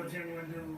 a genuine dude.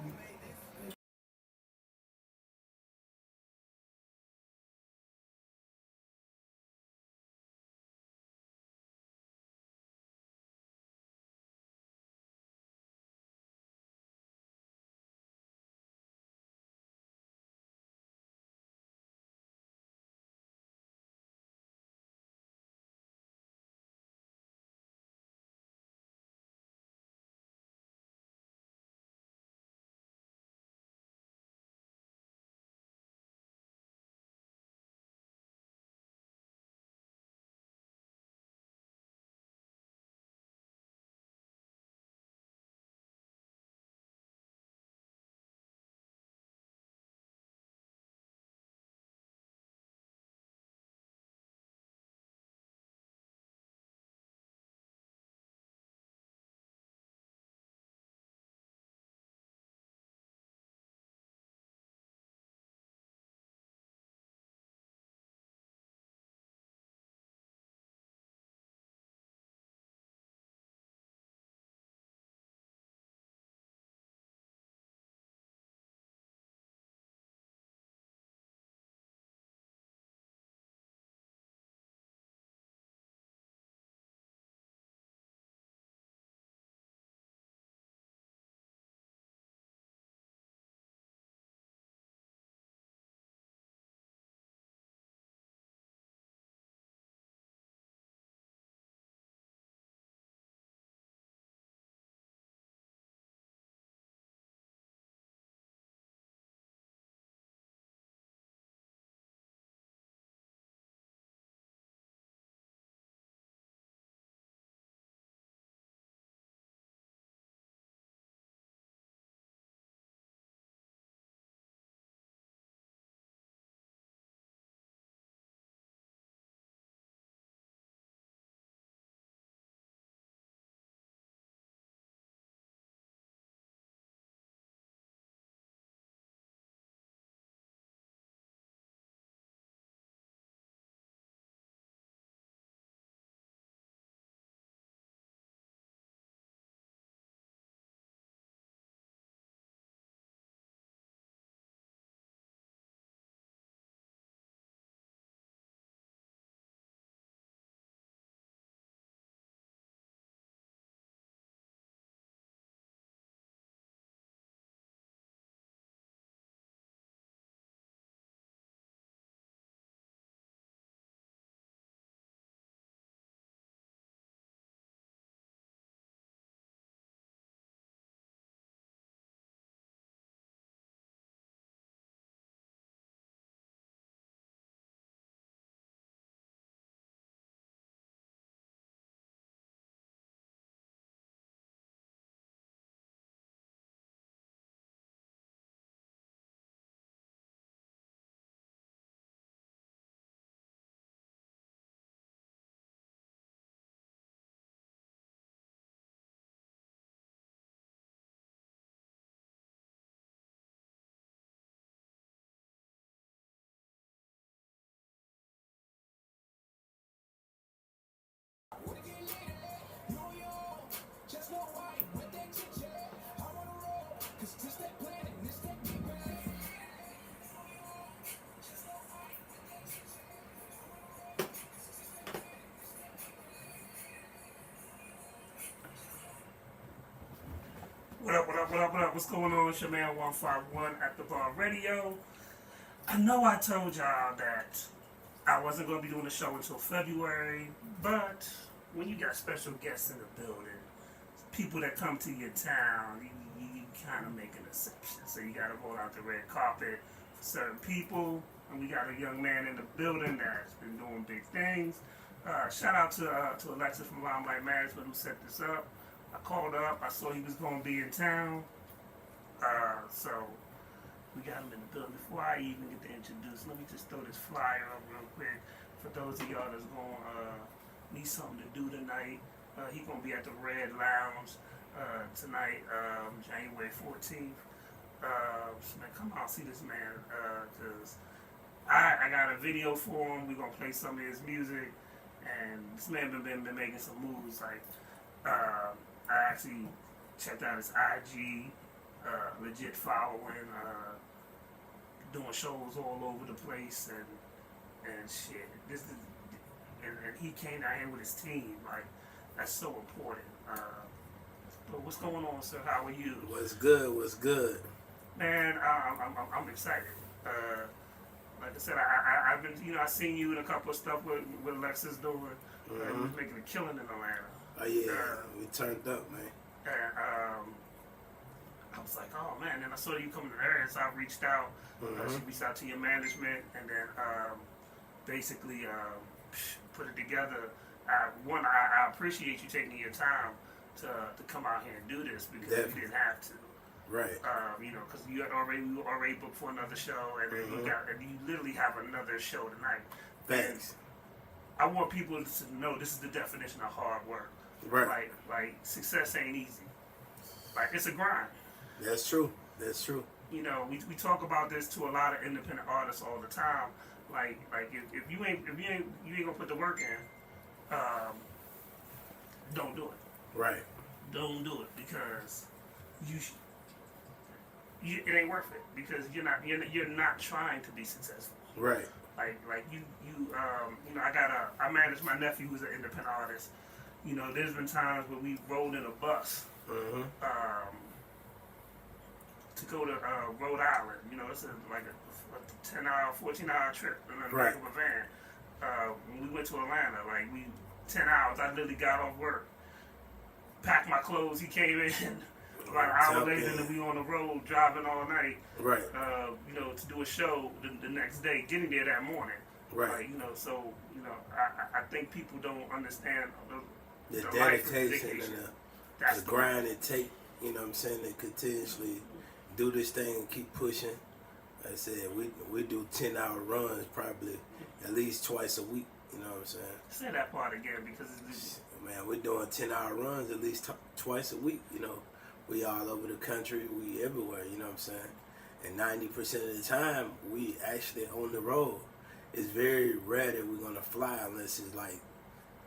What up, what up, what up, what up? What's going on? It's your man 151 at the Bar Radio. I know I told y'all that I wasn't going to be doing the show until February, but when you got special guests in the building, people that come to your town, you kind of make an exception. So you got to roll out the red carpet for certain people. And we got a young man in the building that's been doing big things. Shout out to Alexis from Limelight Management who set this up. I called up. I saw he was going to be in town. So we got him in the building. Before I even get to introduce, let me just throw this flyer up real quick for those of y'all that's going to need something to do tonight. He's going to be at the Red Lounge tonight, January 14th. So man, come out see this man because I got a video for him. We're going to play some of his music. And this man been making some moves. Like, I actually checked out his IG. legit following, doing shows all over the place and shit. And he came down here with his team. Like, that's so important. But what's going on, sir? How are you? What's good? What's good? Man, I'm excited. Like I said, I've been, I seen you in a couple of stuff with Lexus doing. He was making a killing in Atlanta. Oh yeah, we turned up, man. And I was like, oh man. And I saw you coming to the area, so I reached out. She reached out to your management, and then basically put it together. I appreciate you taking your time to come out here and do this because you didn't have to. Right. Because we were already booked for another show, and then you literally have another show tonight. Thanks. I want people to know this is the definition of hard work. Right. Like success ain't easy. Like, it's a grind. That's true. That's true. We talk about this to a lot of independent artists all the time. Like if you ain't gonna put the work in, don't do it. Right. Don't do it because it ain't worth it because you're not trying to be successful. Right. Like I manage my nephew who's an independent artist. There's been times where we rolled in a bus to go to Rhode Island. It's like a 10-hour, 14-hour trip in the back of a van. When we went to Atlanta, 10 hours. I literally got off work, packed my clothes. He came in about an hour later, and we on the road driving all night. Right. To do a show the next day, getting there that morning. Right. I think people don't understand the dedication and the grind it take. To continuously do this thing and keep pushing. Like I said, we do 10-hour runs probably at least twice a week. You know what I'm saying? Say that part again because it's man, we're doing 10-hour runs at least twice a week. We all over the country, we everywhere. You know what I'm saying? And 90% of the time, we actually on the road. It's very rare that we're gonna fly unless it's like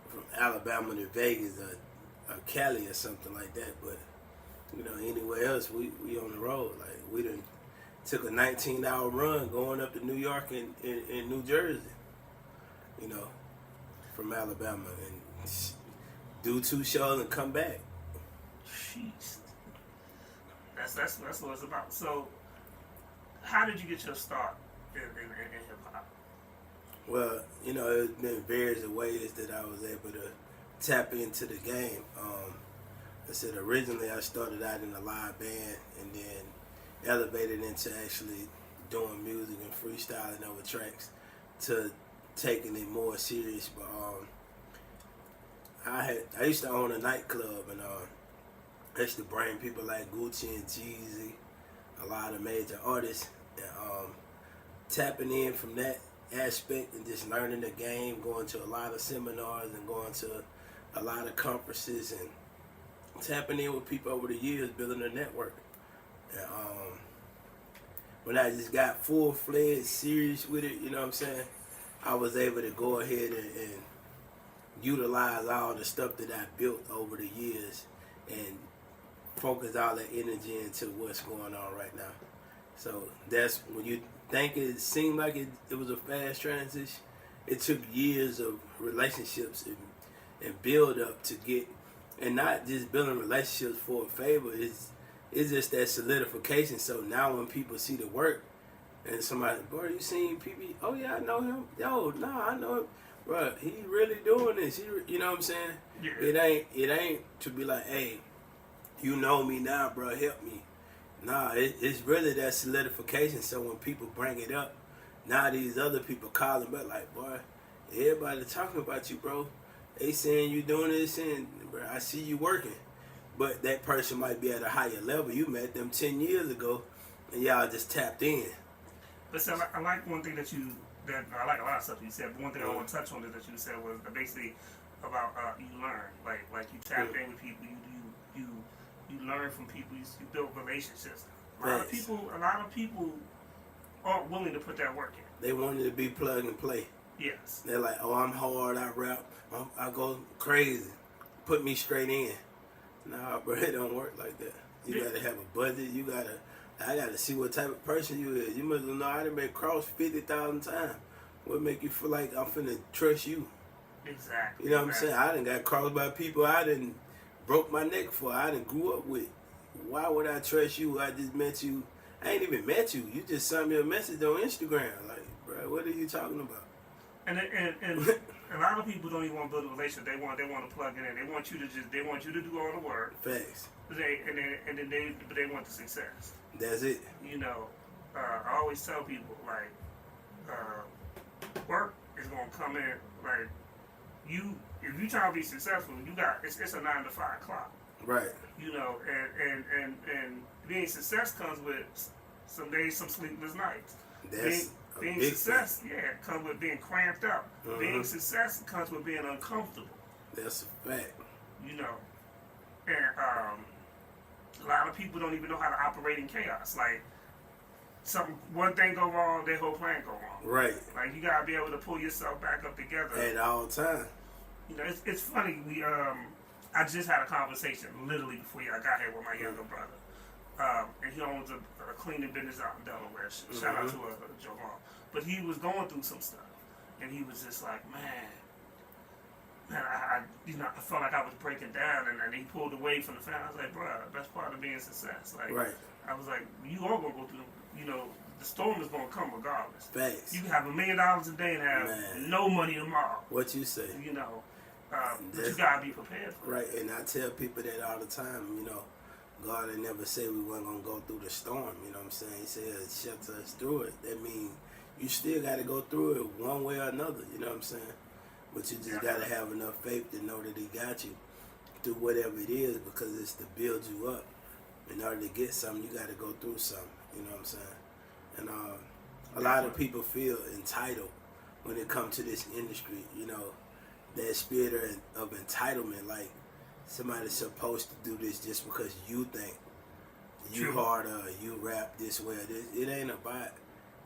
from Alabama to Vegas or Cali or something like that. But anywhere else, we on the road. Like, we done took a 19-hour run going up to New York and New Jersey. From Alabama and do 2 shows and come back. Jeez. That's what it's about. So, how did you get your start in hip hop? Well, it's been various ways that I was able to tap into the game. I said originally I started out in a live band and then elevated into actually doing music and freestyling over tracks to taking it more serious. But I used to own a nightclub and I used to bring people like Gucci and Jeezy, a lot of major artists, and tapping in from that aspect and just learning the game, going to a lot of seminars and going to a lot of conferences and tapping in with people over the years, building a network. And when I just got full-fledged serious with it, I was able to go ahead and utilize all the stuff that I built over the years and focus all that energy into what's going on right now. So that's when you think it seemed like it was a fast transition. It took years of relationships and build up to get, and not just building relationships for a favor. It's just that solidification. So now when people see the work and somebody, bro, you seen PB? Oh yeah, I know him. Yo, nah, I know him. Bro, he really doing this. You know what I'm saying? Yeah. It ain't to be like, hey, you know me now, bro, help me. Nah, it's really that solidification. So when people bring it up, now these other people calling back like, boy, everybody talking about you, bro. They saying you doing this and, bro, I see you working. But that person might be at a higher level. You met them 10 years ago and y'all just tapped in. But so I like one thing that I like a lot of stuff you said, but one thing I want to touch on that you said was basically about you learn. Like you tap in with people, you learn from people, you build relationships. A lot of people aren't willing to put that work in. They wanted to be plug and play. Yes. They're like, oh, I'm hard, I rap, I go crazy. Put me straight in. Nah, bro, it don't work like that. You gotta have a budget. I gotta see what type of person you is. You must know I done been crossed 50,000 times. What make you feel like I'm finna trust you? Exactly. You know what I'm saying? I done got crossed by people I done broke my neck for. I done grew up with. Why would I trust you? I just met you. I ain't even met you. You just sent me a message on Instagram. Like, bro, what are you talking about? And a lot of people don't even want to build a relationship. They want to plug it in. They want you to do all the work. Facts. Then they want the success. That's it. You know, I always tell people like, work is gonna come in like if you try to be successful, it's a 9 to 5 clock. Right. You know, and being success comes with some days, some sleepless nights. That's being success, comes with being cramped up. Being success comes with being uncomfortable. That's a fact. You know, and a lot of people don't even know how to operate in chaos. Like, one thing go wrong, their whole plan go wrong. Right. Like, you gotta be able to pull yourself back up together at all times. You know, it's funny. I just had a conversation literally before I got here with my younger brother, and he owns a cleaning business out in Delaware. Shout out to Joe Long. But he was going through some stuff, and he was just like, man, I felt like I was breaking down, and he pulled away from the family. I was like, bro, that's part of being success. Like, right. I was like, you all gonna go through. You know, the storm is gonna come regardless. Facts. You can have $1 million a day and have no money tomorrow. What you say? You know. But you gotta be prepared for it. Right, and I tell people that all the time, you know, God had never said we weren't gonna go through the storm, you know what I'm saying? He said shelter us through it. That means you still gotta go through it one way or another, you know what I'm saying? But you just gotta have enough faith to know that he got you through whatever it is, because it's to build you up. In order to get something, you gotta go through something, you know what I'm saying? And a lot of people feel entitled when it comes to this industry, you know. That spirit of entitlement, like somebody's supposed to do this just because you think you harder, you rap this way. It ain't about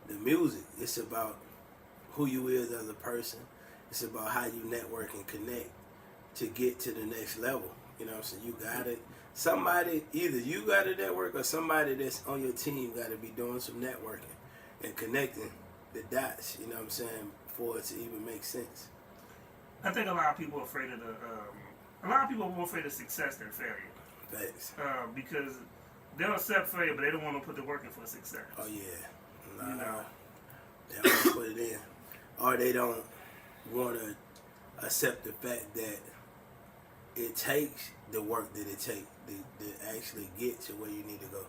the music. It's about who you is as a person. It's about how you network and connect to get to the next level. You know what I'm saying? You got it. Somebody, either you got to network or somebody that's on your team got to be doing some networking and connecting the dots, you know what I'm saying, for it to even make sense. I think a lot of people are afraid of a lot of people are more afraid of success than failure. Thanks. Because they'll accept failure, but they don't want to put the work in for success. Oh yeah. Nah, you know. They don't put it in, or they don't want to accept the fact that it takes the work that it takes to actually get to where you need to go.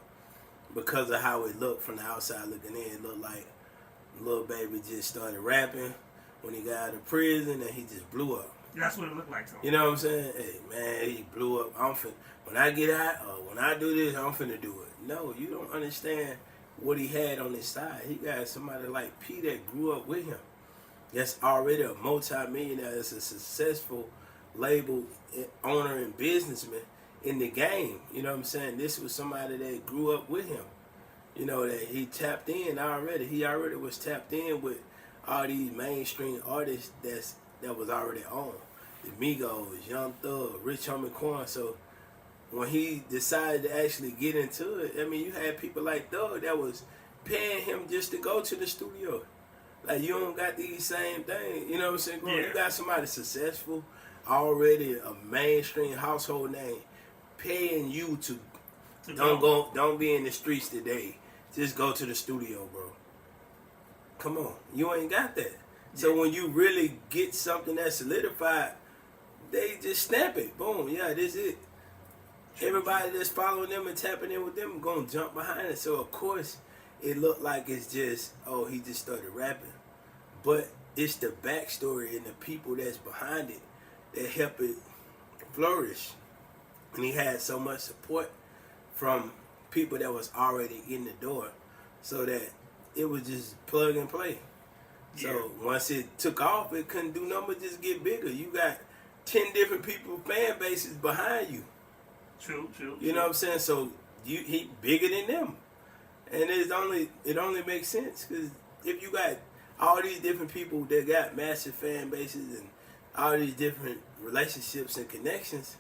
Because of how it looked from the outside looking in, it looked like Lil Baby just started rapping when he got out of prison and he just blew up. That's what it looked like to him. You know what I'm saying? Hey, man, he blew up. When I get out, or when I do this, I'm finna do it. No, you don't understand what he had on his side. He got somebody like P that grew up with him. That's already a multi-millionaire. That's a successful label owner and businessman in the game. You know what I'm saying? This was somebody that grew up with him. You know, that he tapped in already. He already was tapped in with all these mainstream artists that was already on. The Migos, Young Thug, Rich Homie Quan. So when he decided to actually get into it, I mean, you had people like Thug that was paying him just to go to the studio. Like, you don't got these same things. You know what I'm saying? Yeah. You got somebody successful, already a mainstream household name, paying you to don't be in the streets today. Just go to the studio, bro. Come on, you ain't got that. So when you really get something that's solidified, they just snap it. Boom, yeah, this is it. Everybody that's following them and tapping in with them gonna jump behind it. So of course, it looked like it's just, oh, he just started rapping. But it's the backstory and the people that's behind it that help it flourish. And he had so much support from people that was already in the door, so that it was just plug and play. So once it took off, it couldn't do nothing but just get bigger. You got 10 different people, fan bases behind you. True. You know what I'm saying? So he bigger than them, and it only makes sense, because if you got all these different people that got massive fan bases and all these different relationships and connections,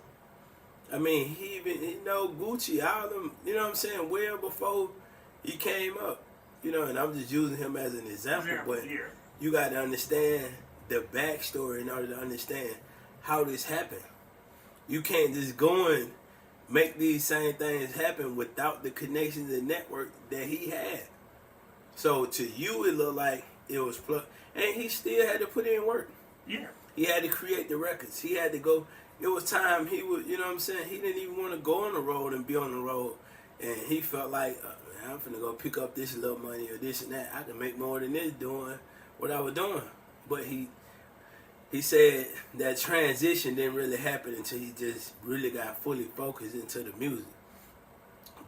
I mean, he even, Gucci, all them, you know what I'm saying, well before he came up. And I'm just using him as an example, but Yeah. you got to understand the backstory in order to understand how this happened. You can't just go and make these same things happen without the connections and network that he had. So to you, it looked like it was and he still had to put in work. Yeah. He had to create the records. He had to go. It was time he would, you know what I'm saying? He didn't even want to go on the road and be on the road. And he felt like, man, I'm finna go pick up this little money or this and that. I can make more than this doing what I was doing. But he said that transition didn't really happen until he just really got fully focused into the music.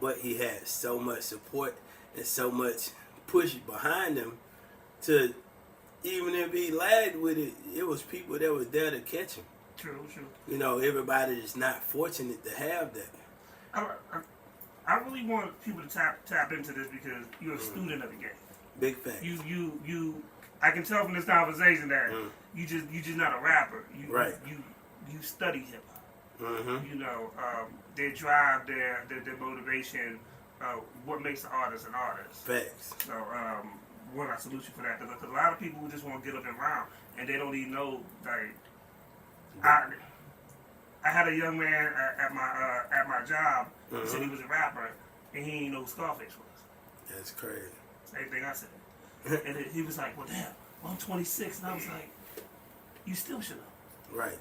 But he had so much support and so much push behind him to, even if he lagged with it, it was people that was there to catch him. True. Everybody is not fortunate to have that. I really want people to tap into this because you're a student of the game. Big fact. You I can tell from this conversation that you just not a rapper. You study hip hop. Their drive, their motivation, what makes an artist an artist. Facts. So I salute you for that because a lot of people just want to get up and round and they don't even know like. I had a young man at my job. He said he was a rapper, and he didn't know who Scarface was. That's crazy. Same thing I said. And he was like, "Well, damn, I'm 26," and I was like, "You still should know." Right.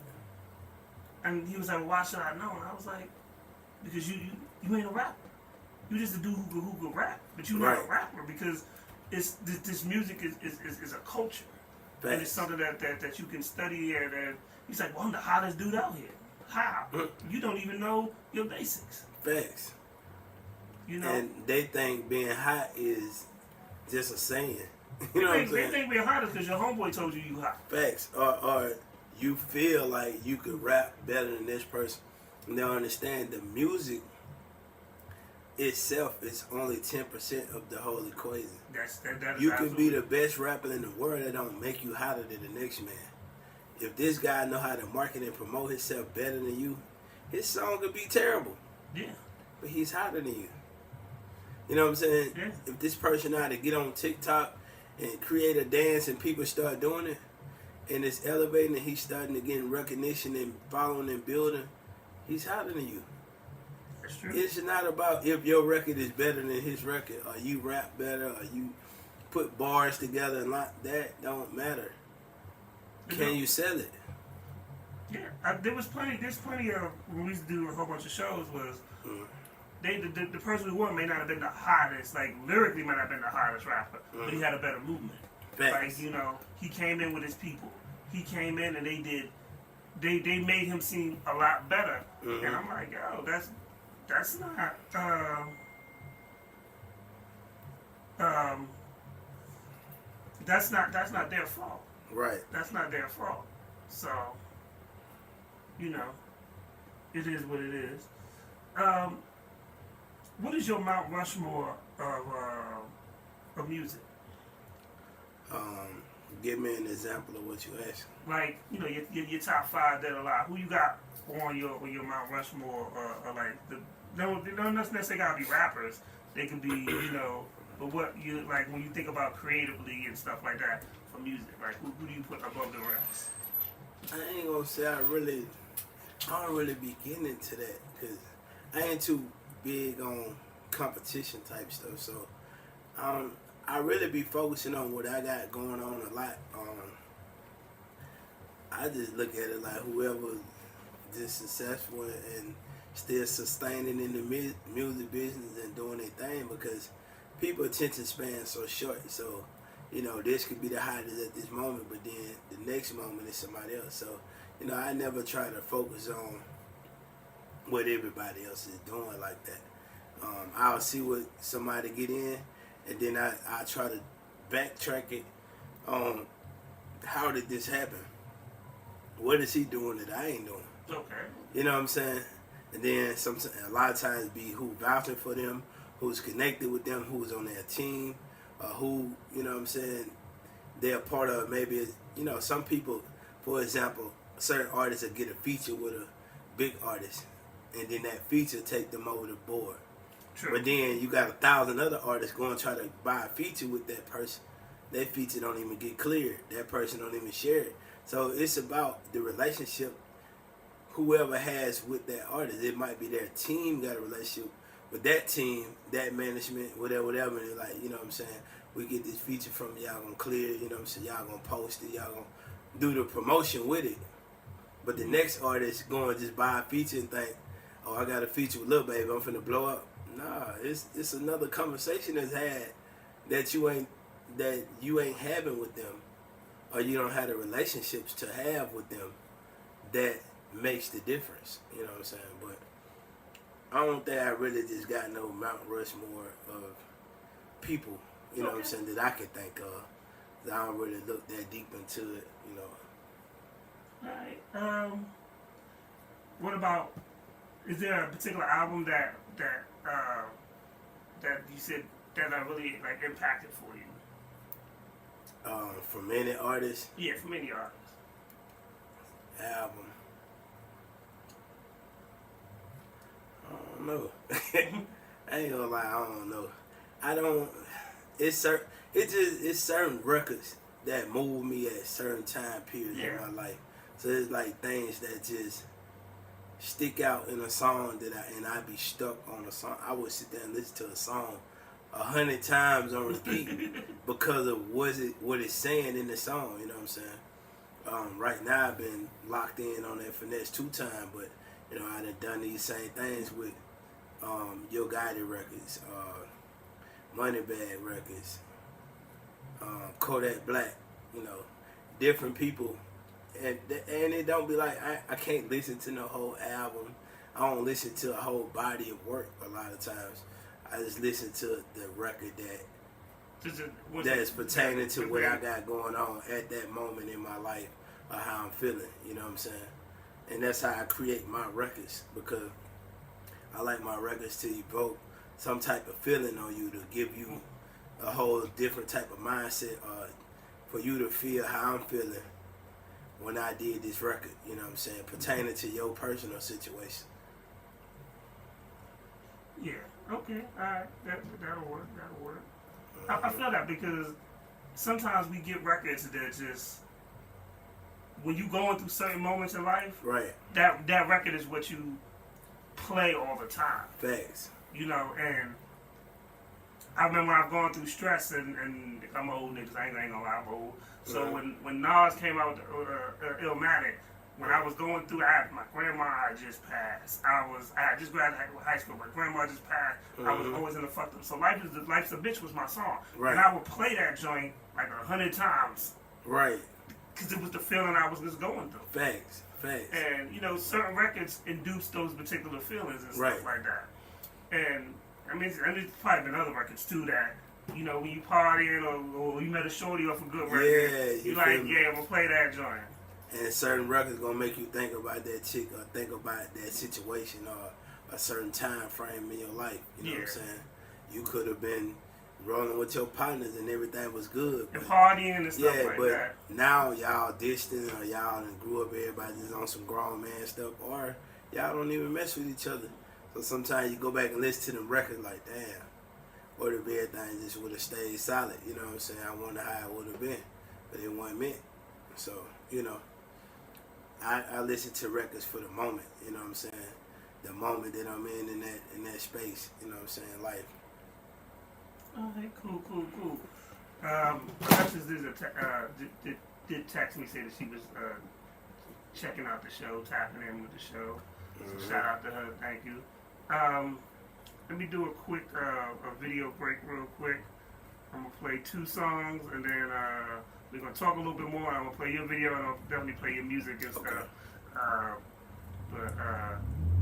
And he was like, "Well, why should I know?" And I was like, "Because you ain't a rapper. You just a dude who can rap, but you're not a rapper because this music is a culture, and it's something that you can study and." He's like, "Well, I'm the hottest dude out here." How? You don't even know your basics. Facts. And they think being hot is just a saying. You know what I'm saying? They think being hot is because your homeboy told you hot. Facts. Or you feel like you could rap better than this person. And they don't understand the music itself is only 10% of the whole equation. You can be the best rapper in the world, that don't make you hotter than the next man. If this guy know how to market and promote himself better than you, his song could be terrible. Yeah. But he's hotter than you. You know what I'm saying? Yeah. If this person know how to get on TikTok and create a dance and people start doing it, and it's elevating and he's starting to get recognition and following and building, he's hotter than you. That's true. It's not about if your record is better than his record, or you rap better, or you put bars together and like that. Don't matter. Can you sell it? Yeah, there's plenty of when we used to do a whole bunch of shows was the person who won may not have been the hottest, like lyrically might not have been the hottest rapper, but he had a better movement. Facts. Like he came in with his people. He came in and they made him seem a lot better. And I'm like, yo, that's not that's not their fault. Right. That's not their fault. So, it is what it is. What is your Mount Rushmore of music? Give me an example of what you asked. Like, your top 5 that are alive. Who you got on your Mount Rushmore? Or like they don't necessarily gotta be rappers. They can be, but what you like when you think about creatively and stuff like that for music. Like, who do you put above the rest? I ain't gonna say I don't really be getting into that because I ain't too big on competition type stuff. So I really be focusing on what I got going on a lot. I just look at it like whoever just successful and still sustaining in the music business and doing their thing, because people attention span so short. So this could be the hottest at this moment, but then the next moment is somebody else. So I never try to focus on what everybody else is doing like that. I'll see what somebody get in, and then I try to backtrack it on how did this happen? What is he doing that I ain't doing? Okay. You know what I'm saying? And then a lot of times be who vouching for them, who's connected with them, who's on their team, who, they're part of. Maybe, some people, for example, certain artists will get a feature with a big artist, and then that feature take them over the board. True. But then you got 1,000 other artists going to try to buy a feature with that person. That feature don't even get cleared. That person don't even share it. So it's about the relationship whoever has with that artist. It might be their team got a relationship with that team, that management, whatever, and they're like, you know what I'm saying, we get this feature from y'all gonna clear it, you know what I'm saying, y'all gonna post it, y'all gonna do the promotion with it. But the next artist going to just buy a feature and think, oh, I got a feature with Lil Baby, I'm finna blow up. Nah, it's another conversation that's had that you ain't having with them, or you don't have the relationships to have with them that makes the difference. You know what I'm saying? But I don't think I really just got no Mount Rushmore of people, you know what I'm saying, that I can think of. I don't really look that deep into it, you know. Alright. What about, is there a particular album that you said that really like impacted for you? From any artist? Yeah, from any artist. Album. I don't know. I ain't gonna lie, I don't know. It's certain records that move me at certain time periods in my life. So it's like things that just stick out in a song and I be stuck on a song. I would sit there and listen to a song 100 times on repeat because of what it's saying in the song. You know what I'm saying? Right now I've been locked in on that Finesse 2 Time, but you know I done these same things with Yo Gotti records, Moneybag records, Kodak Black. You know, different people. And it don't be like I can't listen to no whole album. I don't listen to a whole body of work a lot of times. I just listen to the record that is pertaining to what I got going on at that moment in my life or how I'm feeling. You know what I'm saying? And that's how I create my records, because I like my records to evoke some type of feeling on you, to give you a whole different type of mindset, for you to feel how I'm feeling when I did this record, you know what I'm saying, pertaining to your personal situation. Yeah, okay, alright, that'll work. I feel that because sometimes we get records that just, when you going through certain moments in life, right, that record is what you play all the time. Facts. You know, and I remember I've gone through stress, and I'm old niggas, I ain't gonna lie, I'm old. So when Nas came out with Illmatic, when I was going through, my grandma had just passed. I had just graduated high school. My grandma just passed. I was always in the fucked up. So Life's a Bitch was my song. Right. And I would play that joint like 100 times. Right. Because it was the feeling I was just going through. Facts. And, you know, certain records induce those particular feelings and stuff like that. And, I mean, there's probably been other records too that, you know, when you partying or you met a shorty off a good record, you like, I'm going to play that joint. And certain records going to make you think about that chick or think about that situation or a certain time frame in your life. You know what I'm saying? You could have been rolling with your partners and everything was good. And partying and stuff like that. Now y'all distant, or y'all done grew up, everybody just on some grown man stuff, or y'all don't even mess with each other. So sometimes you go back and listen to them records like, damn, what if everything just would have stayed solid? You know what I'm saying? I wonder how it would have been, but it wasn't meant. So, you know, I listen to records for the moment, you know what I'm saying? The moment that I'm in that space, you know what I'm saying, life. Alright, cool. Precious did text me, say that she was checking out the show, tapping in with the show. So shout out to her, thank you. Let me do a quick a video break real quick. I'm going to play 2 songs, and then we're going to talk a little bit more. I'm going to play your video, and I'll definitely play your music and stuff.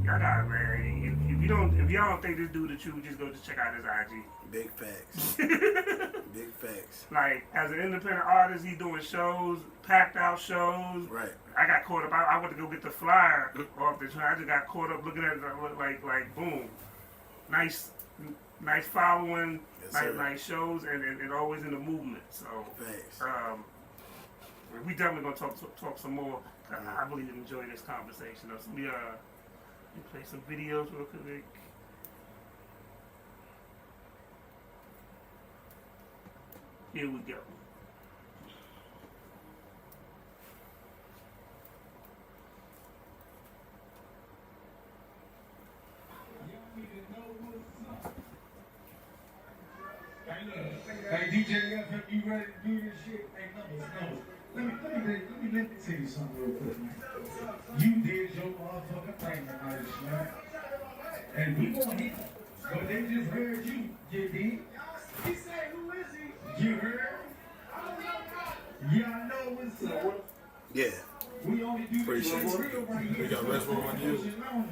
Y'all got it, man. If y'all don't think this dude the truth, just go check out his IG. Big facts. Big facts. Like, as an independent artist, he's doing shows, packed out shows. Right. I got caught up. I went to go get the flyer off the train. I just got caught up looking at it like boom. Nice following, yes, nice shows, and always in the movement. So, thanks. We definitely gonna talk some more. I really enjoy this conversation. So And play some videos real quick. Here we go. Hey DJ FM, you ready to do this shit? Hey, no. Let me tell you something real quick, man. You did your motherfucking thing tonight, man. And we gonna hit, but they just heard you. You did. He said, who is he? You heard? Yeah, I know what's up. Yeah. We only do this shit real right here. They got restroom on you.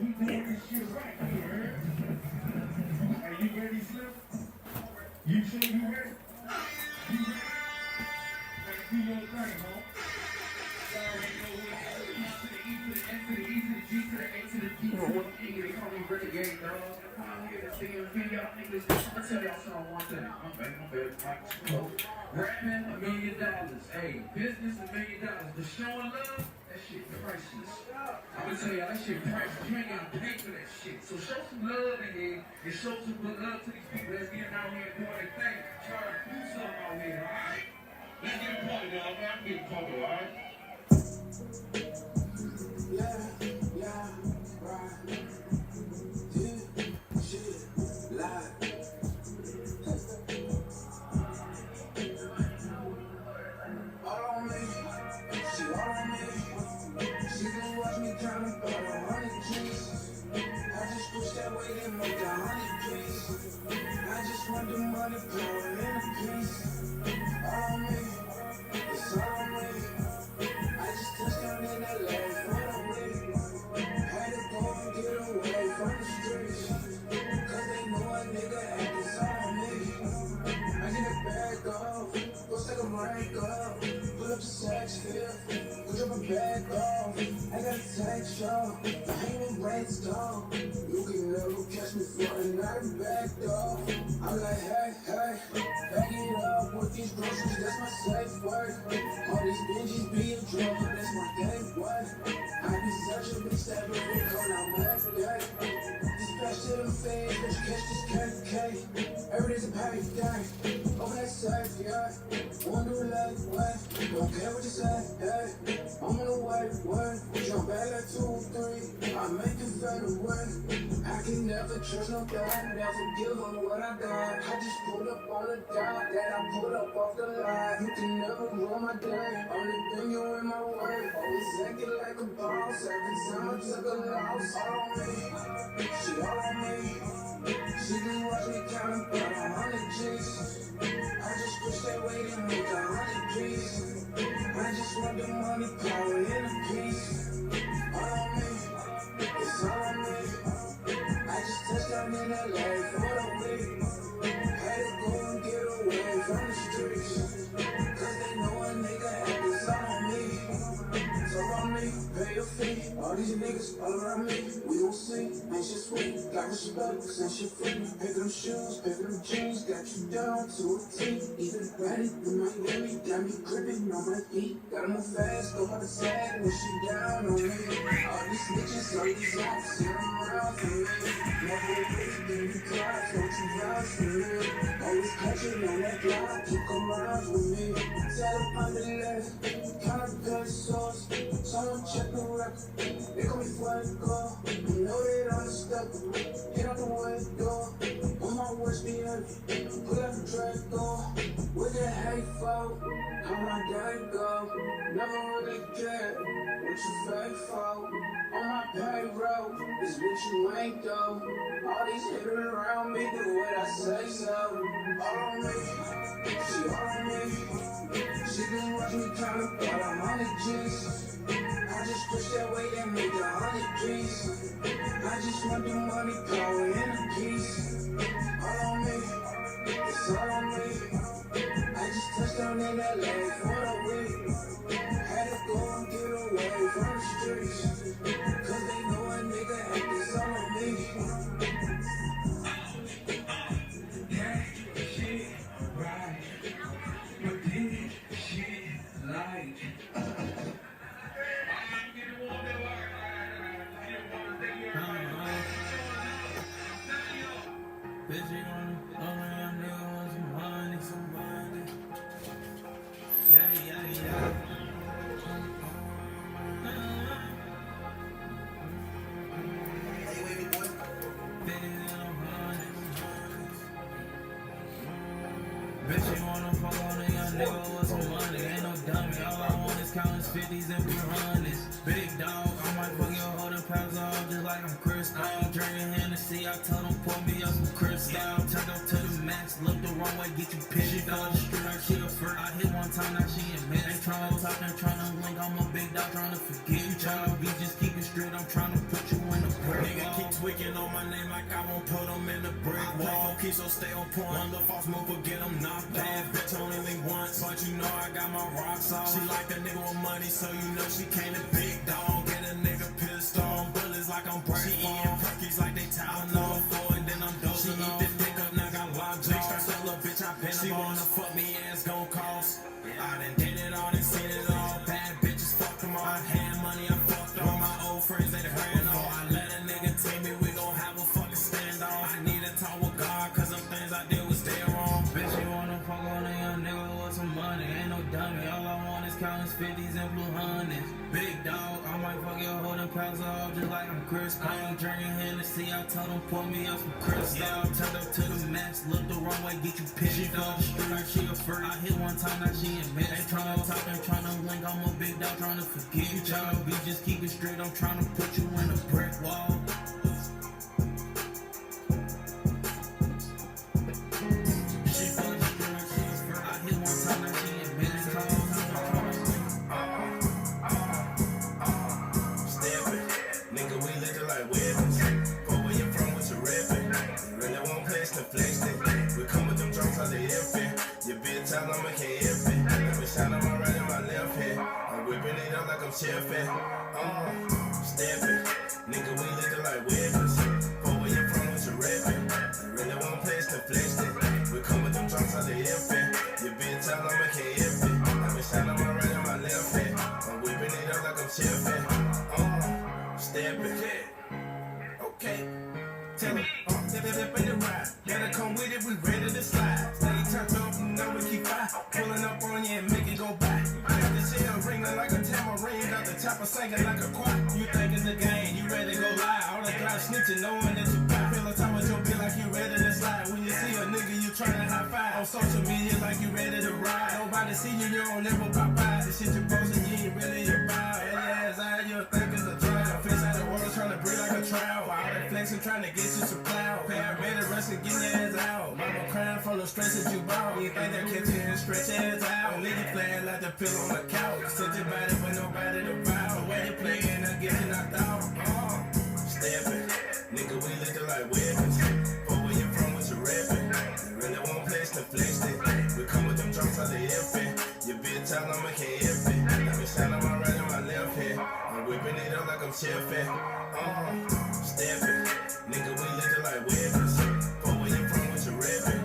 We doing this shit right here. Are you ready, Slim? You sure you ready? You ready? Let's do your thing, huh? They call me Renegade, dog. I'm here to see y'all niggas. I'll tell y'all something one thing. I'm bad. Rapping $1 million. Hey, business $1 million. The showing love, that shit priceless. I'm gonna tell y'all that shit priceless. You ain't gotta pay for that shit. So show some love and show some love to these people that's getting out here doing their thing. Try to do something out here, alright? Let's get a party, dog. Man, I'm getting party, alright? Yeah, right. Yeah, shit, live. All on me, she all on me. She just watch me count about 100 G's. I just push that weight and make 100 G's. I just want the money, power, and a piece. All on me, it's all on me. I just touched down in that last photo with. Had to go and get away from the streets. Cause they know a nigga act is on me. I get a bag off, go stick a rank up. Pull up the sex here, go drop a bag off. I got a text, y'all, I hang with rates, dog. You can never catch me floating out of back, dog. I'm like, hey, back it up with these groceries, that's my safe word. All these bitches be a drug, that's my gateway. I be such a bitch that be going out back day. Dispatch to them feds, but you catch this KK. Every day's a package day, over that safe, yeah. Wonder like what, don't care what you say, hey. I'm on the way, what? Jump back like 2 or 3, I make it fade away. I can never trust nobody, never give up what I got. I just pull up on the dot that I pulled up off the line. You can never ruin my day, only thing you in my way. Always acting like a boss, every time I took a loss. All on me, she all on me. She just watch me count about 100 G's. I just push that weight and make 100 G's. I just want the money, power, and a piece. All on me, it's all on me. I just touched down in LA for the week. Had to go and get away from the streets. Cause they know a nigga had this on me. So on me, pay your fee. All these niggas all around me, we don't see. Ain't shit sweet, got respect, ain't shit free. Pay for them shoes, pay for them jeans, got you down to a T. Even ready, in Miami, got me gripping on my feet. Gotta move fast, go by the side when she down on me. All these snitches, all these ops, send them around for me. Never really give you cries, don't you vouch for me. Always catching on that block, keep them around with me. Tell them on the left, count up pesos. Someone check the record, they call me Fuego. You know that I'm stuck, get out the window. On my worst behavior, pull out the Draco. With the hate folk, how my day go. Never really care what you fake for. On my payroll, this bitch you ain't though. All these haters around me do what I say so. All on me, she all on me. She just watch me count about 100 G's. I just push that weight and make 100 G's. I just want the money, power, and a piece. All on me, it's all on me. I just touched down in LA for the week. Had to go and get away from the streets. Cause they know a nigga had this all on me. That shit right, but this shit light. I'm getting warmed up. Hey, wavy boy. Bitch, you wanna fuck on a young nigga with some money. Ain't no dummy, all I want is counting 50s and 300s. Big dog, I might fuck your holding pounds off just like I'm Chris. I ain't drinking Hennessy, I told him pour me up some Chris. Turned up to the max, look the wrong way, get you pissed. She fell the street like she a friend. I hit one time, now she admit. Ain't tryna talk, ain't tryna link, I'm a big dog tryna forget. You tryna be, just keep it straight, I'm tryna put you in the brick. Nigga keep tweaking on my name like I won't put him in the brick wall. Keep so stay on point, one little false move will get him knocked. Bad bitch only leave once, but you know I got my rocks off. She like a nigga with money, so you know she can't a big dog. Get a nigga pissed on, bullets like I'm Brad. She eating perkies like they Tylenol for, and then I'm dosing. She eat the dick up, now got lockjaw. Stress that little bitch, I been. She wanna fuck me, ass gon' cost. I done did it all, done seen it all. Bad bitches, fuck them all. I had money, I fucked all my old friends, they ran all. I let a nigga tell me we gon' have a fucking standoff. I need to talk with God, cause some things I did was dead wrong. Bitch, you wanna fuck on a young nigga with some money. Ain't no dummy, all I want is counting 50s and blue hundreds. Big dog, I might fuck your holding pounds off just like I'm Chris. I ain't drinking Hennessy, I told him pour me up some Chris. Turned up to the max, look the wrong way, get you pissed. She fell the street like she a friend. I hit one time, now she admit. Ain't tryna talk, ain't tryna link, I'm a big dog tryna forget. You tryna be, just keep it straight, I'm tryna put you in a brick wall. She fell the street like she a friend. I hit one time, now she admit. Ain't tryna Nigga, we looking like weapons. But where you from, what you reppin'? Really want place to flex it. We come with them drums, how they effing. Your bitch, I'm a KFin. Let me shine on my right and my left hand. I'm whipping it up like I'm chefin'. Steppin'. Nigga, we looking like weapons. But where you from, what you reppin'? Really want place to flex it. We come with them drums, how they effing. Your bitch, I'm a KFin. Let me shine on my right and my left hand. I'm whipping it up like I'm chefin'. Steppin'. Okay. Tell me, step in the ride. Gotta come with it, we ready to slide. Stay turned up, you know we keep fire. Pulling up on you and make it go by. Got the shell ringing like a tambourine. Got the chopper singing like a choir. You think it's the game, you ready to go live. All the guys snitching, knowing that you buy. Feel the time with your bitch like you ready to slide. When you see a nigga, you tryna high five. On social media like you ready to ride. Nobody see you, you don't never pop by. The shit you posting, you ain't really about. Ass out, you think it's a trial. Fish out the water tryna breathe like a trial. All that flexing tryna get you some clout. Paramedic rushing, get your ass out. Mama crying from the stress that you bought. You think they'll catch you and stretch your ass out. Nigga playing like the pillow on the couch. Sit your body with nobody to bow. The way you playing, I get you knocked out. Steppin'. Nigga, we looking like weapons. But where you from, what you reppin'? Really want place to flex it. We come with them drums, how they effing. Your bitch, I'm a KFin. Let me shine on my right and my left hand. I'm whipping it up like I'm chefin'. Steppin'. Nigga, we looking like weapons. But where you from, what you reppin'?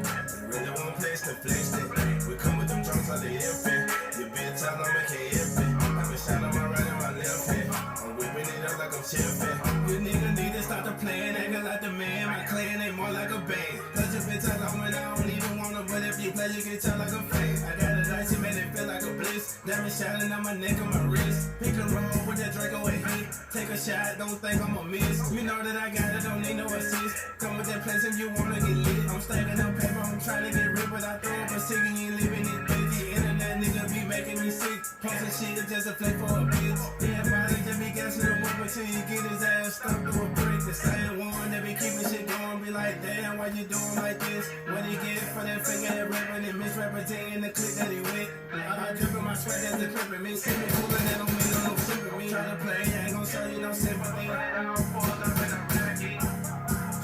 Really want place to flex it. We come with them drums, how they effing. Your bitch, I'm a KFin. Let me shine on my right and my left hand. I'm whipping it up like I'm chefin'. You nigga need to stop the playing, acting like the man. My clan ain't more like a band. Touch your bitch out when I don't even wanna, but if you play, you can tell like a fan. I got a light, she made it feel like a bliss. Diamond shining on my neck and my wrist. Pick and roll with that Draco and hit. Take a shot, don't think I'ma miss. You know that I got it, don't need no assist. Come with that place if you wanna get lit. I'm stacking up paper, I'm trying to get ripped, but I throw up a cig and you ain't living it busy. Internet nigga be making me sick. Posting shit is just a flick for a bitch. Everybody just be gassing the whip until you get his ass stuck through a brick. The same one that be keeping shit going, be like, damn, why you doing like this? What he get for that figure that rapping and misrepresenting the clique that he with? I dripping my sweat as the crippin' me. See me fooling, that don't mean no sympathy. Me try to play, I ain't gon' show you no sympathy.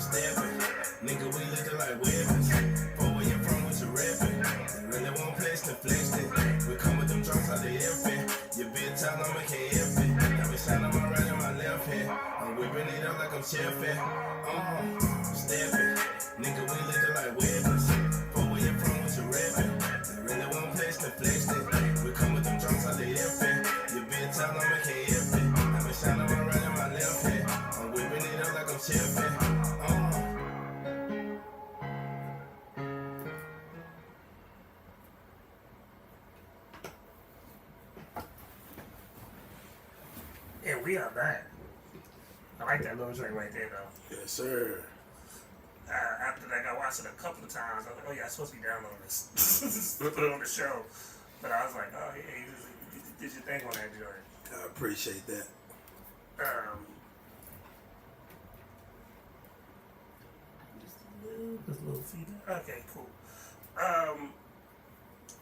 Steppin', nigga, we looking like weapons. But where you from, what you reppin'? Really want place to flex it. We come with them drums, how they effing. Your bitch, I'm a KFin. Let me shine on my right and my left hand. I'm whipping it up like I'm chefin'. Steppin', nigga, we looking like weapons. But where you from, what you reppin'? Really want place to flex it. We come with them drums, how they effing. Your bitch, I'm a KFin. Let me shine on my right and my left hand. I'm whipping we are back. I like that little joint right there, though. Yes, sir. After that, I watched it a couple of times. I was like, oh, yeah, I'm supposed to be downloading this. Put it on the show. But I was like, oh, yeah, you did your thing on that joint. I appreciate that. Just a little feedback. Okay, cool.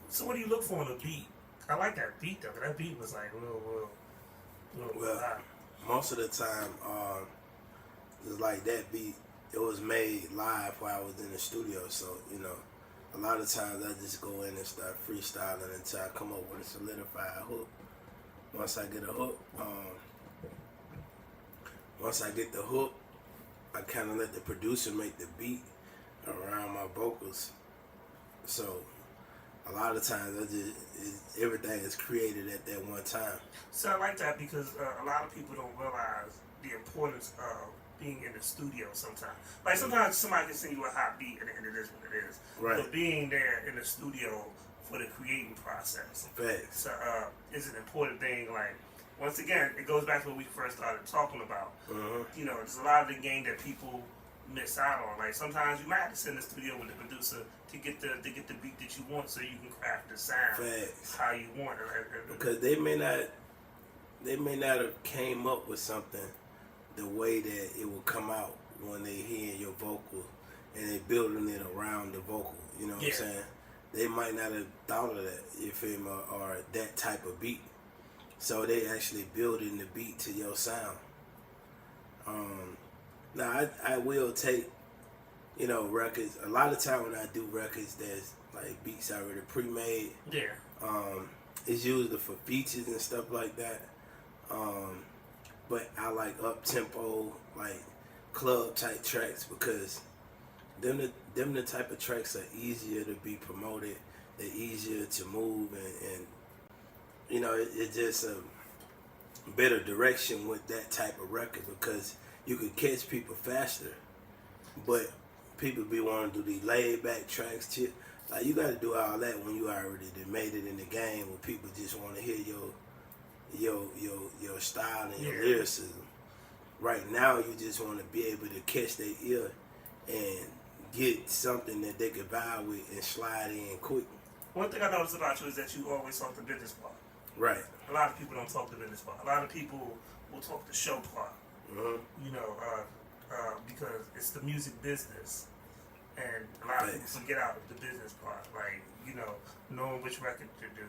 So what do you look for in a beat? I like that beat, though. 'Cause that beat was like real Well, hot. most of the time, it's like that beat. It was made live while I was in the studio, so a lot of times I just go in and start freestyling until I come up with a solidified hook. Once I get a hook, once I get the hook, I kind of let the producer make the beat around my vocals. So a lot of times everything is created at that one time. So I like that because a lot of people don't realize the importance of being in the studio sometimes. Like sometimes somebody can send you a hot beat and it is what it is. Right. But being there in the studio for the creating process Facts. is an important thing. Like, once again, it goes back to what we first started talking about. There's a lot of the game that people miss out on. Like sometimes you might have to sit in the studio with the producer to get the beat that you want, so you can craft the sound Facts. how you want it. Because they may not have came up with something the way that it will come out when they hear your vocal and they building it around the vocal. You know what I'm saying? They might not have thought of that, you feel me, or that type of beat. So they actually building the beat to your sound. Now I will take, records. A lot of time when I do records, there's like beats already pre-made. Yeah. It's usually for features and stuff like that. But I like up tempo, like club type tracks because them the type of tracks are easier to be promoted. They're easier to move and it's just a better direction with that type of record because you can catch people faster. But people be wanting to do these laid back tracks, like you got to do all that when you already made it in the game, where people just want to hear your style and your lyricism. Right now, you just want to be able to catch their ear and get something that they could vibe with and slide in quick. One thing I noticed about you is that you always talk the business part. Right. A lot of people don't talk the business part. A lot of people will talk the show part. Because it's the music business, and a lot of people forget out the business part. Like knowing which record to do,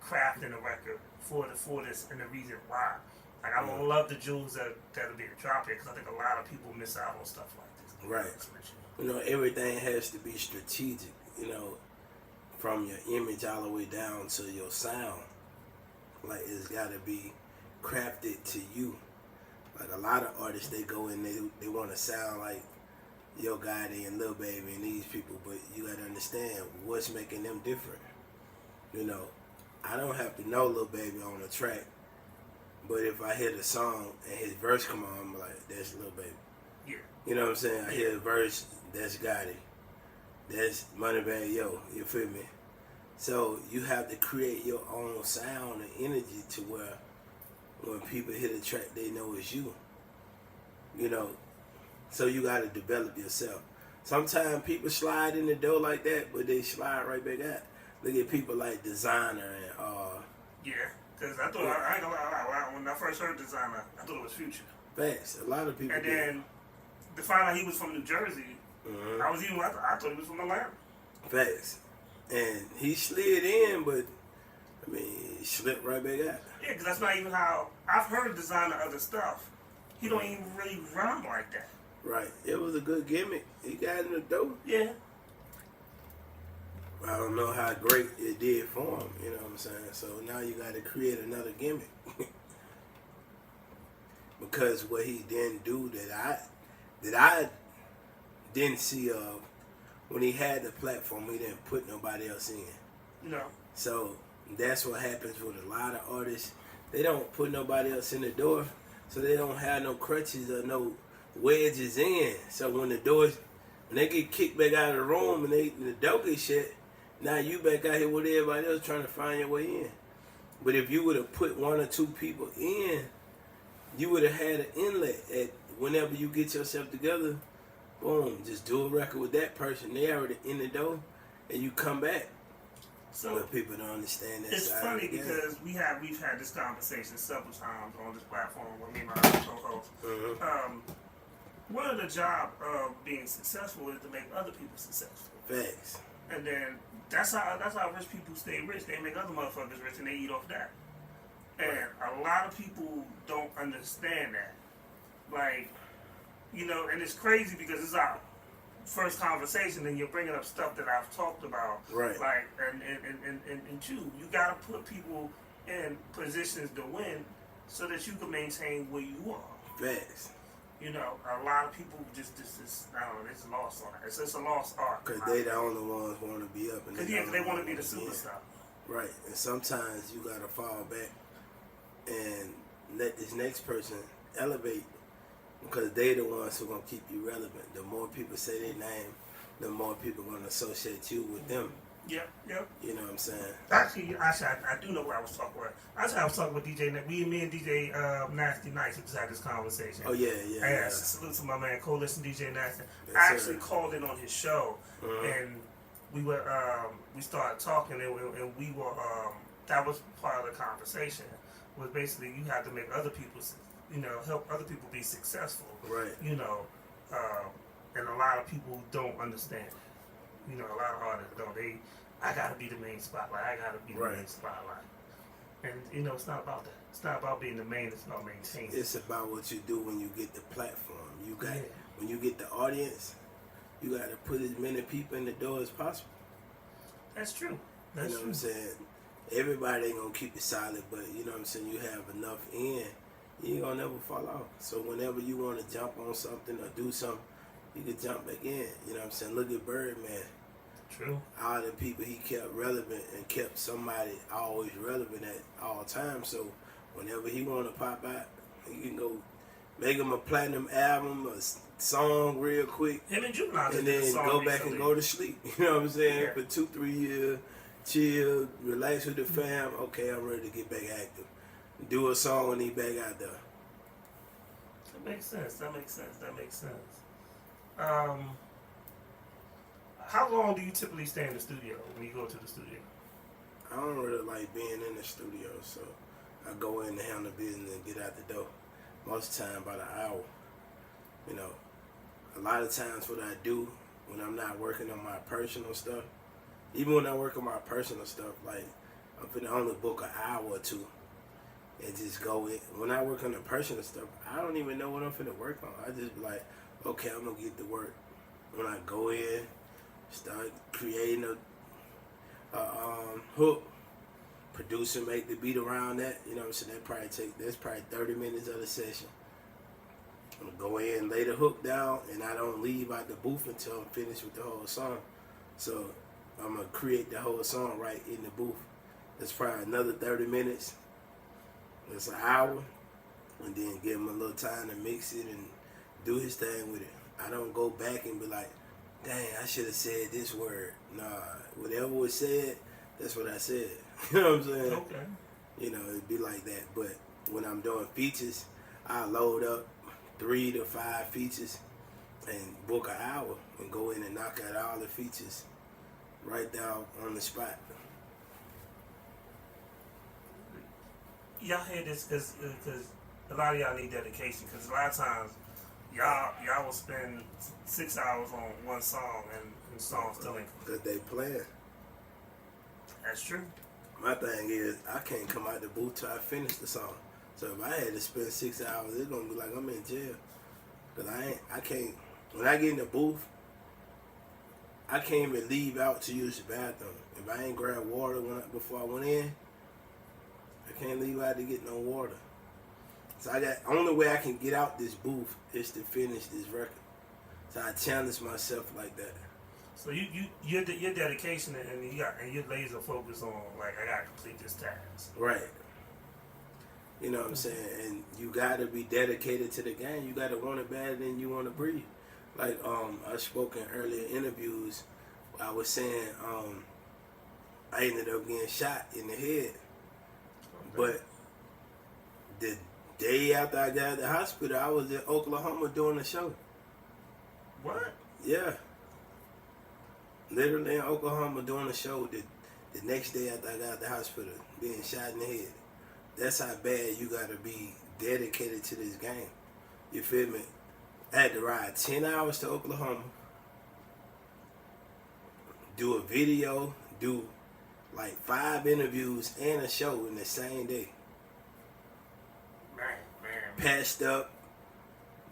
crafting a record for this and the reason why. Like I don't love the jewels that'll be dropped here because I think a lot of people miss out on stuff like this. Right. Everything has to be strategic. From your image all the way down to your sound. Like it's got to be crafted to you. Like a lot of artists, they go in, they want to sound like Yo Gotti and Lil Baby and these people, but you got to understand what's making them different. I don't have to know Lil Baby on the track, but if I hear the song and his verse come on, I'm like, that's Lil Baby. Yeah. You know what I'm saying? I hear the verse, that's Gotti. That's Moneybagg Yo, you feel me? So you have to create your own sound and energy to where when people hear the track, they know it's you. So you got to develop yourself. Sometimes people slide in the door like that, but they slide right back out. Look at people like Designer and yeah, because I thought I ain't gonna lie. When I first heard Designer, I thought it was Future. Facts. A lot of people. And then to find out he was from New Jersey, I thought he was from Atlanta. Facts. And he slid in, but he slipped right back out. Yeah, because that's not even how I've heard Designer other stuff. He don't even really rhyme like that. Right. It was a good gimmick. He got in the door. Yeah. I don't know how great it did for him, you know what I'm saying? So now you got to create another gimmick. Because what he didn't do that I didn't see of when he had the platform, he didn't put nobody else in. No. So that's what happens with a lot of artists. They don't put nobody else in the door, so they don't have no crutches or no wedges in. So when they get kicked back out of the room and the door get shut, now you back out here with everybody else trying to find your way in. But if you would have put one or two people in, you would have had an inlet at whenever you get yourself together. Boom, just do a record with that person. They already in the door, and you come back. So But people don't understand that it's side funny of the game. because we've had this conversation several times on this platform with me and my other co-host. One of the job of being successful is to make other people successful. Facts. And then that's how rich people stay rich. They make other motherfuckers rich and they eat off that. And a lot of people don't understand that. Like, you know, and it's crazy because it's our first conversation and you're bringing up stuff that I've talked about. Right. Like, and two, you gotta put people in positions to win so that you can maintain where you are. Facts. You know, a lot of people just I don't know, it's lost on it. It's just a lost art. Because they the only ones want to be up. Because yeah, they want to be the superstar. Right. And sometimes you got to fall back and let this next person elevate because they the ones who going to keep you relevant. The more people say their name, the more people going to associate you with them. Yep. You know what I'm saying? Actually, I do know what I was talking about. I was talking with DJ. Me and DJ Nasty Nice just had this conversation. Oh, yeah. And salute to my man, Coalition DJ Nasty. Yes, I actually sir. called in on his show, and we were we started talking, and we were that was part of the conversation. Was basically you have to make other people, help other people be successful. Right. You know, and a lot of people don't understand. You know, a lot of artists don't. I gotta be the main spotlight. I gotta be the main spotlight. And you know, it's not about that. It's not about being the main. It's about maintaining. It's about what you do when you get the platform. You got Yeah. when you get the audience, you got to put as many people in the door as possible. That's true. You That's know what true. I'm saying? Everybody ain't gonna keep it solid, but you know what I'm saying. You have enough in, you ain't gonna never fall off. So whenever you want to jump on something or do something, you can jump back in. You know what I'm saying? Look at Birdman. True. All the people he kept relevant and kept somebody always relevant at all times. So whenever he want to pop out, he can go make him a platinum album, a song real quick, Him and Juvenile and did a then song go back recently. and go to sleep. You know what I'm saying? Yeah. For 2-3 years, chill, relax with the fam. Okay, I'm ready to get back active. Do a song and he back out there. That makes sense. How long do you typically stay in the studio when you go to the studio? I don't really like being in the studio, so I go in and handle business and get out the door. Most of the time, about an hour. You know, a lot of times what I do when I'm not working on my personal stuff, even when I work on my personal stuff, like I'm finna only book an hour or two and just go in. When I work on the personal stuff, I don't even know what I'm finna work on. I just be like, okay, I'm gonna get to work. When I go in, start creating a hook, producer, make the beat around that. You know what I'm saying? That's probably 30 minutes of the session. I'm gonna go in, lay the hook down, and I don't leave out the booth until I'm finished with the whole song. So I'm gonna create the whole song right in the booth. That's probably another 30 minutes. That's an hour, and then give him a little time to mix it and do his thing with it. I don't go back and be like, dang, I should have said this word. Nah, whatever was said, that's what I said. You know what I'm saying? Okay. You know, it'd be like that. But when I'm doing features, I load up 3 to 5 features and book an hour and go in and knock out all the features right down on the spot. Y'all hear this because a lot of y'all need dedication. Because a lot of times y'all will spend 6 hours on one song and the song still ain't. Because they playing. That's true. My thing is, I can't come out the booth till I finish the song. So if I had to spend 6 hours, it's gonna be like I'm in jail. Cause I can't. When I get in the booth, I can't even leave out to use the bathroom. If I ain't grab water before I went in, I can't leave out to get no water. So only way I can get out this booth is to finish this record. So I challenge myself like that. So your dedication and you're laser focused on like I gotta complete this task. Right. You know what I'm saying? And you gotta be dedicated to the game. You gotta want it better than you want to breathe. Like I spoke in earlier interviews. I was saying I ended up getting shot in the head. But the day after I got out of the hospital, I was in Oklahoma doing a show. What? Yeah. Literally in Oklahoma doing a show the next day after I got out of the hospital, being shot in the head. That's how bad you gotta be dedicated to this game. You feel me? I had to ride 10 hours to Oklahoma, do a video, do like 5 interviews and a show in the same day. Man. Patched up,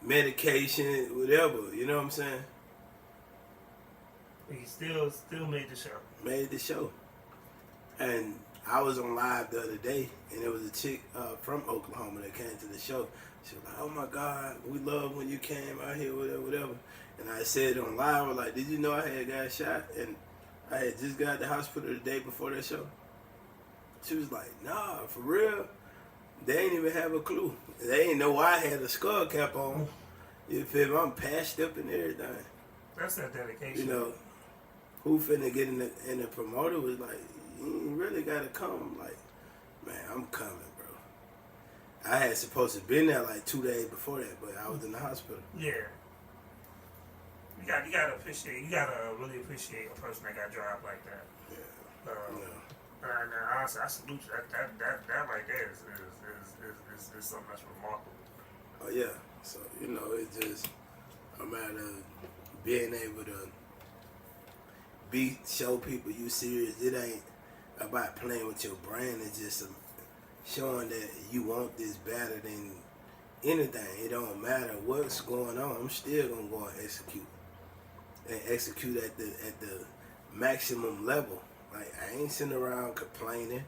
medication, whatever, you know what I'm saying? He still made the show. Made the show. And I was on live the other day, and there was a chick from Oklahoma that came to the show. She was like, "Oh my God, we love when you came out here, whatever." And I said on live, I was like, "Did you know I had got shot? And I had just got out the hospital the day before that show." She was like, "Nah, for real? They ain't even have a clue. They ain't know why I had a skull cap on. You feel me? I'm patched up and everything." That's that dedication. You know, who finna get in the promoter was like, "You ain't really gotta come." Like, man, I'm coming, bro. I had supposed to been there like 2 days before that, but I was in the hospital. Yeah. You gotta appreciate. You gotta really appreciate a person that got dropped like that. Yeah. And honestly, I salute you. That right there is something that's remarkable. Oh yeah. So it's just a matter of being able to show people you serious. It ain't about playing with your brain. It's just showing that you want this better than anything. It don't matter what's going on. I'm still gonna go and execute at the maximum level. Like, I ain't sitting around complaining.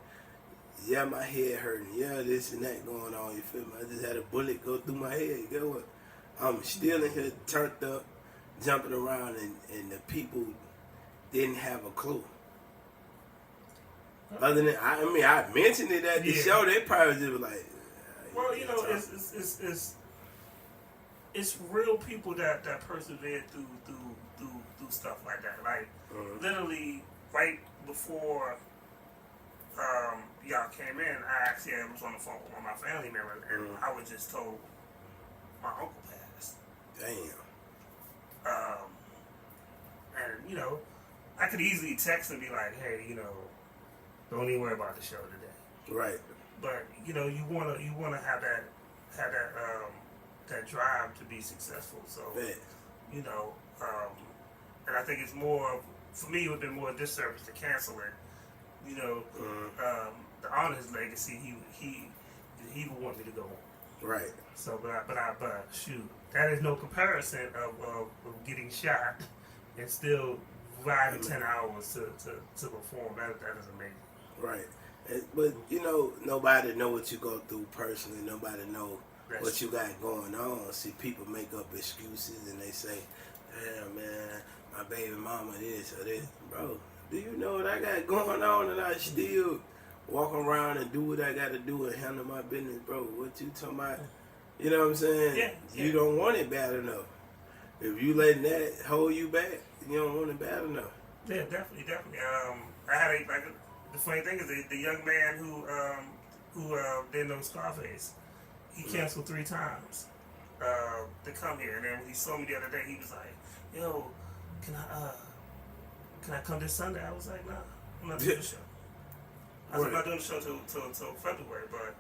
Yeah, my head hurting. Yeah, this and that going on. You feel me? I just had a bullet go through my head. Get what? I'm still in here turned up, jumping around, and the people didn't have a clue. Other than I mentioned it at the show. They probably just were like, well, it's real people that persevere through stuff like that. Like literally right before y'all came in, I actually was on the phone with one of my family members, and I was just told my uncle passed. damn. And I could easily text and be like, "Hey, don't even worry about the show today." Right. But you wanna have that drive to be successful. So Bet. and I think it's more for me. It would have been more a disservice to cancel it. To honor his legacy, he would want me to go on. Right. So, but shoot, that is no comparison of getting shot and still riding 10 hours to perform. That is amazing. Right. But nobody know what you go through personally. Nobody know That's what you got going on. See, people make up excuses and they say, "Damn, man, my baby mama this or this." Bro, do you know what I got going on, and I still walk around and do what I got to do and handle my business, bro? What you talking about? You know what I'm saying? Yeah. You don't want it bad enough. If you letting that hold you back, you don't want it bad enough. Yeah, definitely. I had the funny thing is the young man who didn't know Scarface, he canceled 3 times to come here, and then when he saw me the other day, he was like, "Yo, can I come this Sunday?" I was like, "Nah, I'm not doing the show." I said, "I'm not doing the show till February." But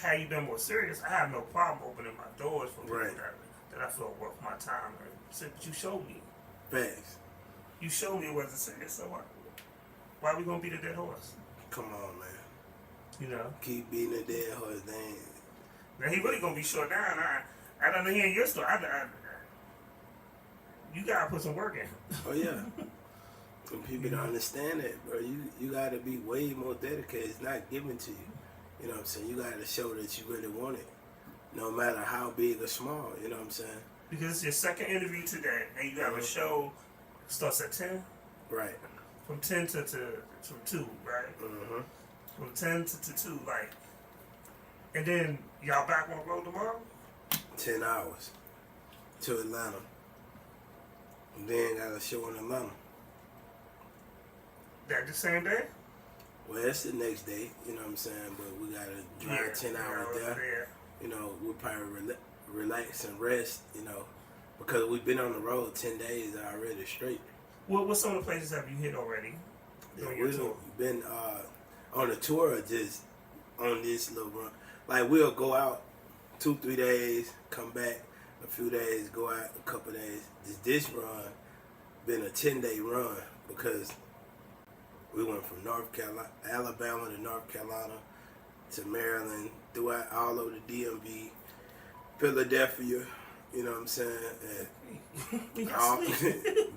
had you been more serious, I have no problem opening my doors for people that I feel worth my time. And said, "But you showed me. Facts. You showed me it wasn't serious. So why are we gonna beat a dead horse?" Come on, man. Keep beating a dead horse. Dang. Now he really gonna be short down. I don't hear your story. You gotta put some work in. Oh yeah. And people don't understand that, bro. You gotta be way more dedicated. It's not given to you. You know what I'm saying? You gotta show that you really want it. No matter how big or small, you know what I'm saying? Because it's your second interview today, and you have a show starts at 10. Right. From 10 to 2, right? Mm-hmm. From 10 to 2, like. And then y'all back on the road tomorrow? 10 hours to Atlanta. And then got a show in Atlanta. That the same day? Well, that's the next day, you know what I'm saying? But we gotta drive 10 hours there. You know, we'll probably relax and rest, you know, because we've been on the road 10 days already straight. What some of the places have you hit already? Yeah, On your we've tour? been on a tour or just on this little run. Like, we'll go out 2-3 days, come back a few days, go out a couple days. This run been a 10-day run because we went from North Carolina, Alabama to North Carolina to Maryland, throughout all over the DMV, Philadelphia, you know what I'm saying? And all,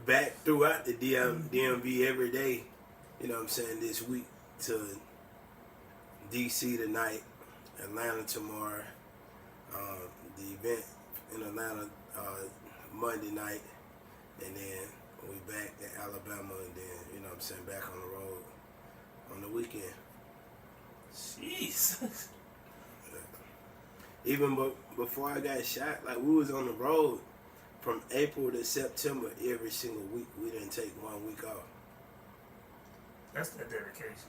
back throughout the DMV every day, you know what I'm saying, this week to DC tonight, Atlanta tomorrow, the event in Atlanta Monday night, and then we back in Alabama, and then, you know what I'm saying, back on the road on the weekend. Jeez. Even before I got shot, like, we was on the road from April to September every single week. We didn't take 1 week off. That's that dedication.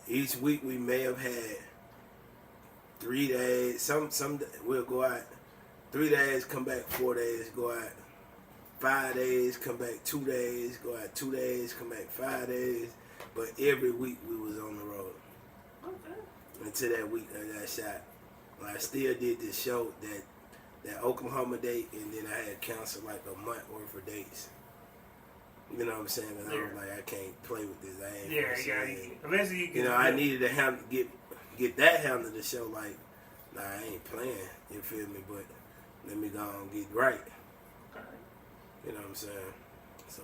Each week we may have had 3 days. Some we'll go out 3 days, come back 4 days, go out 5 days, come back 2 days, go out 2 days, come back 5 days. But every week we was on the road. Okay. Until that week I got shot. I still did this show, that Oklahoma date, and then I had canceled like a month worth of dates. You know what I'm saying? And I was like, I can't play with this. I ain't. Eventually you You know, I needed to get that handle the show. Like, nah, I ain't playing. You feel me? But let me go and get right. You know what I'm saying? So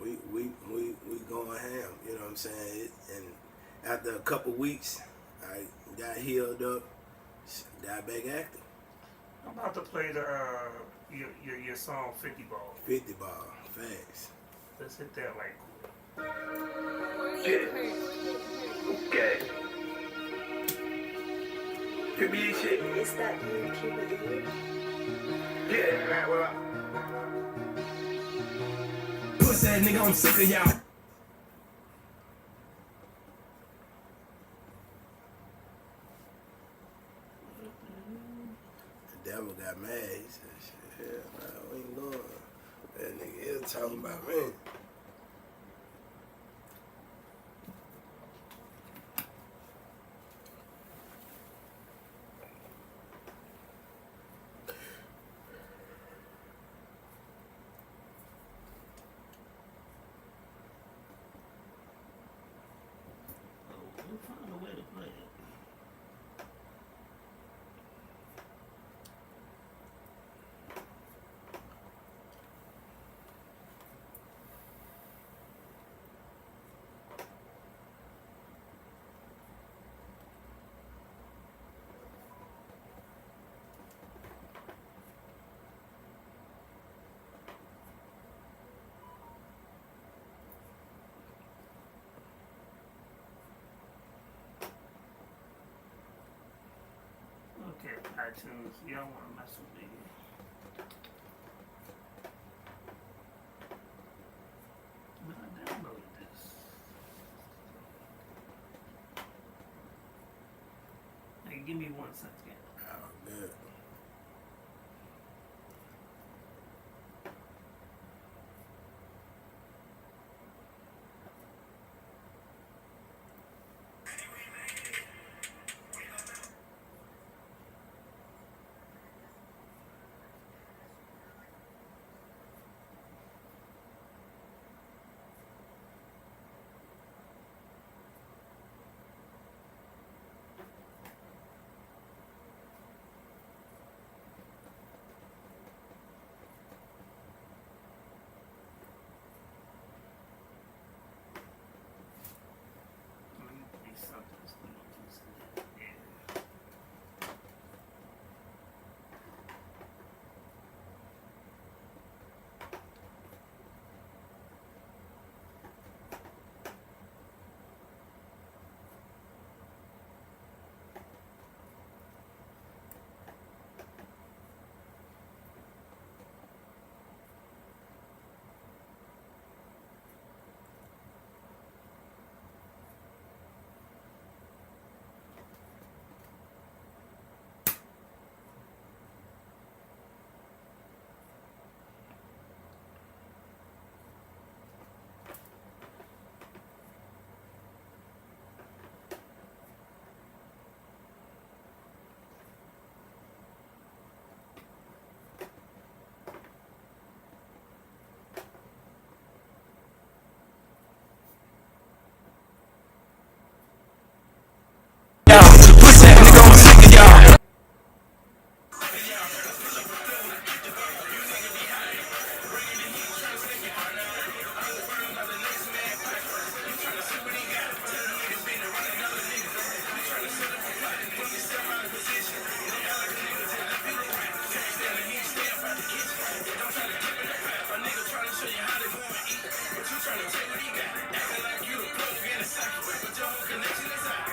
we going ham. You know what I'm saying? And after a couple weeks, I got healed up, got back active. I'm about to play the your song 50 Ball. 50 ball, facts. Let's hit that like Okay. Give me your shit. Is that you, Cuba? Yeah, right, well. Puss that nigga, I'm sick of y'all. The devil got mad. He said, shit, hell, man, we ain't going. That nigga here talking about me. we'll find a way to play it. Okay, iTunes, you don't want to mess with me. When I downloaded this. Hey, give me 1 second.